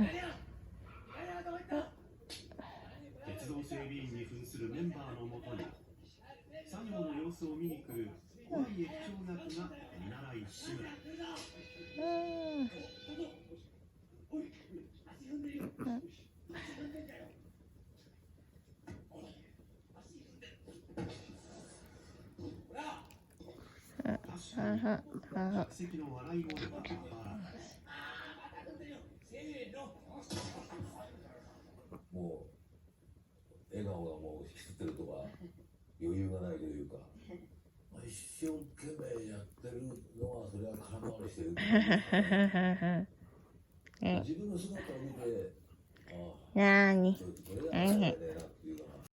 鉄道整備員に扮するメンバーのもとに作業の様子を見に来る我が家長学が見習い志村。客席の笑い声が変わらない。もう笑顔がもう引きつってるとか余裕がないというか、一生懸命やってるのはそれは空回りしてる自分の姿を見て、なーにこれがねなんて